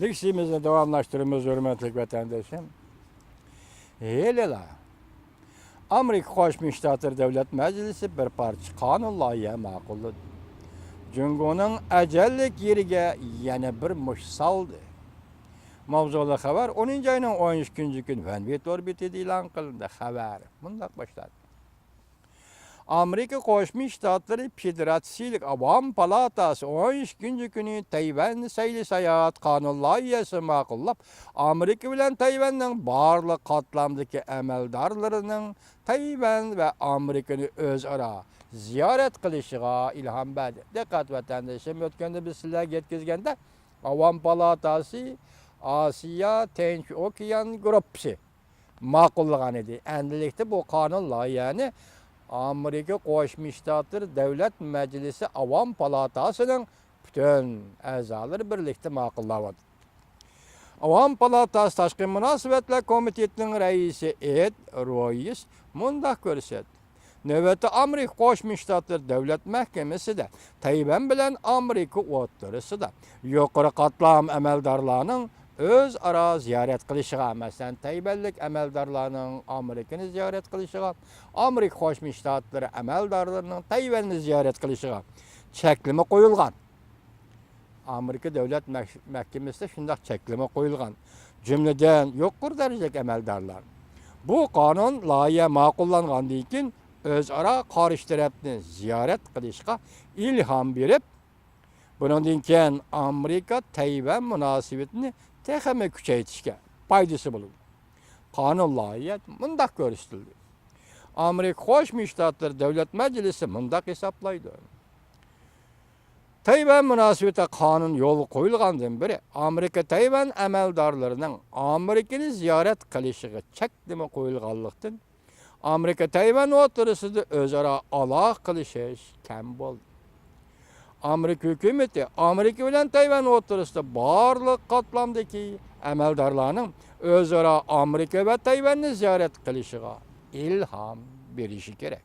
Leksimizni davamlaştırımız hürmetli vatandaşım. Hele Amerika Qo'shma Shtatlar Davlat Majlisi bir parcha qonun loyiha ma'qulladi. Jungoning ajallik yeriga yana bir mush soldi. Mavzuli xabar 10 ayning 13 kun Vanvet orbitida e'lon qilindi. Xabar bundoq boshladi. Amerika Qo'shma Shtatlari Federatsiyaviy Avom palatasi 13 kuni Tayvan sayli sayohat qonun loyihasi ma'qullab, Amerika bilan Tayvanning barliq qatlamdagi amaldorlarining Tayvan va Amerikani o'zaro ziyorat qilishiga ilhom berdi. Diqqat vatandoshim, o'tganda biz sizlarga yetkazganda Avom palatasi Osiyo Tinch okean gruppasi ma'qullagan edi. Endilikda bu qonun loyihani Amerika Qo'shma Shtatlar Davlat Majlisi Avom palatasining butun a'zolari birlikda ma'qulladi. Avom palatasi Tashqi munosabatlar komitetining raisi Ed Royce mundaq ko'rsatdi. Navbatda Amerika Qo'shma Shtatlar Davlat Mahkamasida Tayvan bilan Amerika o'rtasida yuqori qatlam amaldorlarning o'zaro ziyorat qilishiga, masalan, Tayvanlik amaldorlarning Amerikani ziyorat qilishiga, Amerika Qo'shma Shtatlari amaldorlarining Tayvanni ziyorat qilishiga cheklama qo'yilgan. Amerika Davlat Mahkamasida shunday cheklama qo'yilgan. Jumladan, yuqori darajadagi amaldorlar bu qonun loyiha ma'qullangandan keyin o'zaro qarshi tarafni ziyorat qilishga ilhom berib, bundan keyin Amerika Tayvan munosabatini texmi kuchaytirishga foydasi bo'ladi. Qonun loyiha mundaq ko'rsatildi. Amerika Qo'shma Shtatlar Davlat Majlisi mundaq hisoblaydi. Tayvan munosabatida qonun yo'l qo'yilgandan beri Amerika Tayvan amaldorlarining Amerikani ziyorat qilishiga cheklama qo'yilganlikdan Amerika Tayvan o'rtasida o'zaro aloqa qilishish kam bo'ldi. Amerika hukumati Amerika bilan Tayvan o'rtasida barliq qatlamdagi amaldorlarning o'zaro Amerika va Tayvanni ziyorat qilishiga ilhom berishi kerak.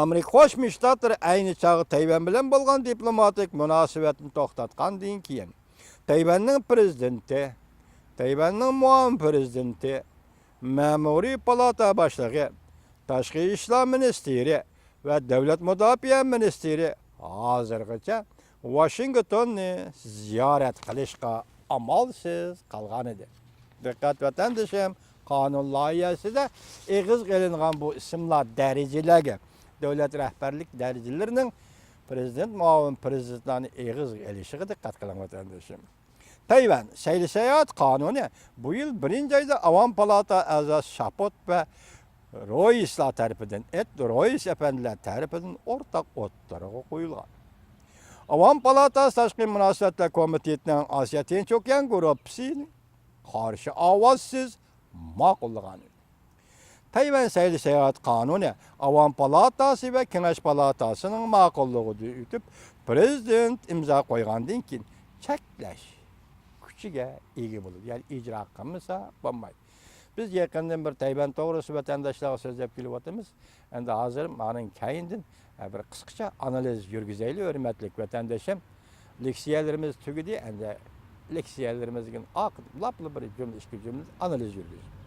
Amerika Qo'shma Shtatlari ayni chog'i Tayvan bilan bo'lgan diplomatik munosabatni to'xtatgandan keyin Tayvanning prezidenti, Tayvanning muavin prezidenti, Ma'muriy palata boshlig'i, Tashqi ishlar ministri va Davlat mudofaa ministri hozirgacha Washingtonni ziyorat qilishga amalsiz qolgan edi. Diqqat vatandoshim, qonun loyihasida eg'iz qilingan bu ismlar darajalarga davlat rahbarlik darajalarining prezident, muavin prezidentlarni eg'iz qilishiga diqqat qiling vatandoshim. Tayvan sayli sayohat qonuni bu yil 1-oyda Avom palata a'zosi Shapot va Royslar tarafidan, Roys efendiler tarafidan o'rtaq o'ttiraga qo'yilgan. Avom palatasi Tashqi munosabatlar komitetining Osiyo Tinch okean gruppasining qarshi ovozsiz ma'qullagan. Tayvan sayli sayohat qonuni Avom palatasi va Kengash palatasining ma'qulligida o'tib, prezident imzo qo'ygandan keyin cheklash kuchiga ega bo'ladi. Ya'ni ijro qilmasa bo'lmaydi. Biz yaqindan bir Tayvan to'g'risida vatandoshlarga so'zlab kelyapmiz. Endi hozir mening keyindan bir qisqacha analiz yurgizaylik, hurmatli vatandoshim. Leksiyalarimiz tugadi, endi leksiyalarimizga oqib lapli bir jumla, ikki jumla analiz yurgizamiz.